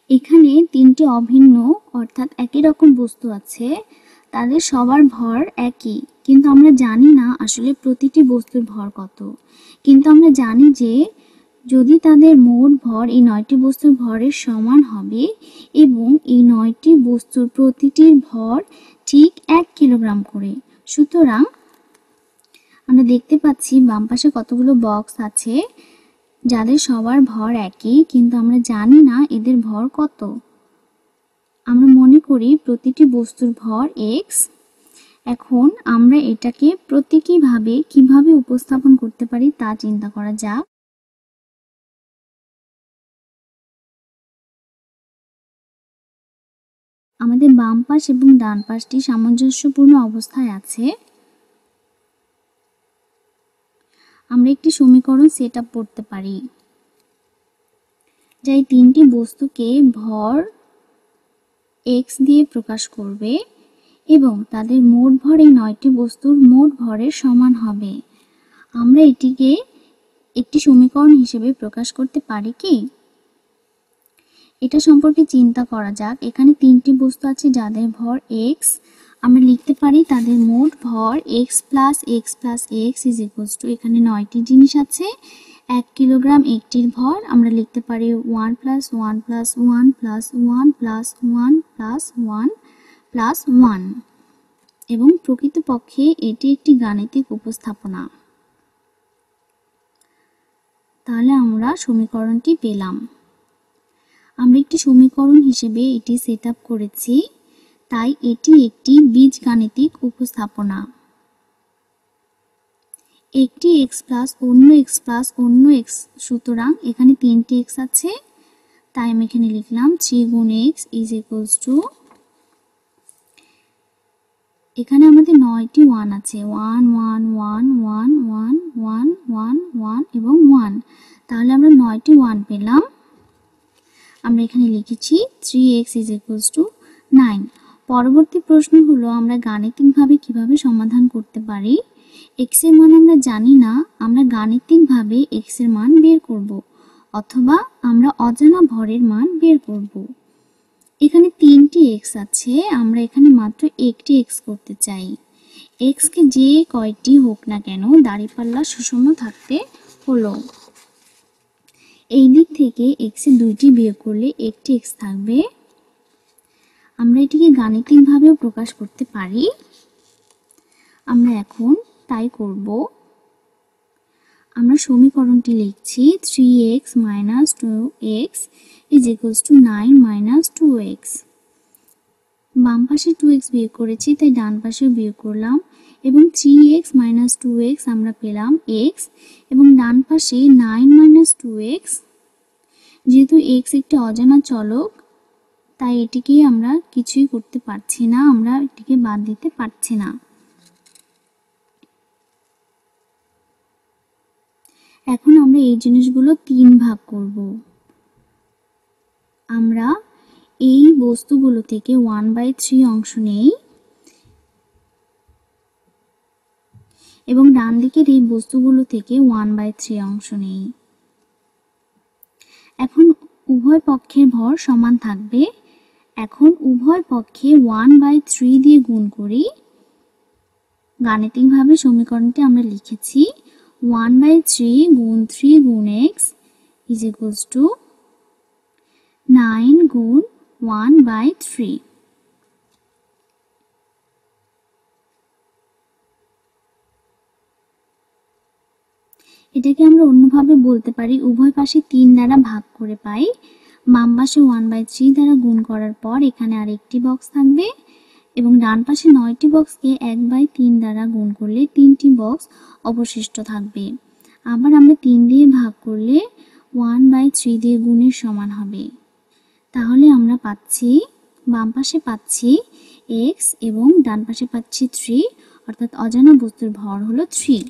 এখানে তিনটি অভিন্ন অর্থাৎ একই রকম বস্তু আছে, তাদের সবার ভর একই, কিন্তু আমরা জানি না আসলে প্রতিটি বস্তুর ভর কত। কিন্তু আমরা জানি যে যদি তাদের মোট ভর এই 9টি বস্তুর ভরের সমান হবে এবং এই 9টি বস্তুর প্রতিটির ভর ঠিক 1 কিলোগ্রাম করে। সুতরাং আমরা দেখতে পাচ্ছি বাম পাশে কতগুলো বক্স আছে যাদের সবার ভর একই, কিন্তু আমরা জানি না এদের ভর কত। আমরা মনে করি প্রতিটি বস্তুর ভর x। এখন আমরা এটাকে প্রতীকীভাবে কিভাবে উপস্থাপন করতে পারি তা চিন্তা করা যাক। আমাদের বাম পাশ এবং ডান পাশটি সামঞ্জস্যপূর্ণ অবস্থায় আছে। আমরা একটি সমীকরণ সেট আপ করতে পারি যা এই তিনটি বস্তুকে ভর x দিয়ে প্রকাশ করবে এবং তাদের মোট ভর এই 9টি বস্তুর মোট ভরের সমান হবে। আমরা এটিকে একটি সমীকরণ হিসেবে প্রকাশ করতে পারি কি? এটা সম্পর্কে চিন্তা করা যাক। এখানে তিনটি বস্তু আছে যাদের ভর x। আমরা লিখতে পারি তাদের মোট ভর x plus x plus x is equals to, এখানে 9টি জিনিস আছে, 1 কিলোগ্রাম একটির ভর। আমরা লিখতে পারি 1 plus 1 plus 1 plus 1 plus 1 plus 1 plus 1। এবং প্রকৃতপক্ষে এটি একটি গাণিতিক উপস্থাপনা। তাহলে আমরা সমীকরণটি পেলাম। আমরা একটি সমীকরণ হিসেবে এটি সেট আপ করেছি, তাই এটি একটি বীজগাণিতিক উপস্থাপনা। একটি x প্লাস অন্য x প্লাস অন্য x, সুতরাং এখানে 3টি x আছে, তাই আমি এখানে লিখলাম 3 গুণ x ইজ ইকুয়ালস টু, এখানে আমাদের 9টি 1 আছে, 1 1 1 1 1 1 1 1 এবং 1। তাহলে আমরা 9টি 1 পেলাম। আমরা এখানে লিখেছি 3x ইজ ইকুয়ালস টু 9। পরবর্তী প্রশ্ন হলো আমরা গাণিতিকভাবে কিভাবে সমাধান করতে পারি। x এর মান আমরা জানি না, আমরা গাণিতিকভাবে x এর মান বের করব, অথবা আমরা অজানা ভরের মান বের করব। এখানে 3টি x আছে, আমরা এখানে মাত্র একটি x করতে চাই। x কে যে কয়টি হোক না কেন দাঁড়িপাল্লা সুষম থাকতে হলো। এই দিক থেকে x এর 2টি বিয়োগ করলে একটি x থাকবে। আমরা এটিকে গাণিতিকভাবেও প্রকাশ করতে পারি। আমরা এখন তাই করব। আমরা সমীকরণটি লিখছি 3x minus 2x is equals to 9 minus 2x। বাম পাশে 2x বিয়োগ করেছি, তাই ডান পাশেও বিয়োগ করলাম এবং 3x minus 2x আমরা পেলাম x, এবং ডান পাশে 9 minus 2x। যেহেতু x একটি অজানা চলক, তাই এটিকে আমরা কিছুই করতে পারছি না, আমরা এটিকে বাদ দিতে পারছি না। এখন আমরা এই জিনিসগুলো 3 ভাগ করব। আমরা এই বস্তুগুলো থেকে 1/3 অংশ নেই এবং ডান দিকের এই বস্তুগুলো থেকে 1/3 অংশ নেই। এখন উভয় পক্ষের ভর সমান থাকবে। এখন উভয় পক্ষে 1/3 দিয়ে গুণ করি। গাণিতিকভাবে সমীকরণটি আমরা লিখেছি 1/3 গুণ 3 গুণ x ইজ ইকুয়ালস টু 9 গুণ 1/3। এটাকে আমরা অন্যভাবে বলতে পারি, উভয় পাশে 3 দ্বারা ভাগ করে পাই। বাম পাশে 1/3 দ্বারা গুণ করার পর এখানে আরেকটি বক্স থাকবে এবং ডান পাশে 9টি বক্সকে 1/3 দ্বারা গুণ করলে 3টি বক্স অবশিষ্ট থাকবে। আবার আমরা 3 দিয়ে ভাগ করলে 1/3 দিয়ে গুণের সমান হবে। তাহলে আমরা পাচ্ছি, বাম পাশে পাচ্ছি x এবং ডান পাশে পাচ্ছি 3, অর্থাৎ অজানা বস্তুর ভর হলো 3।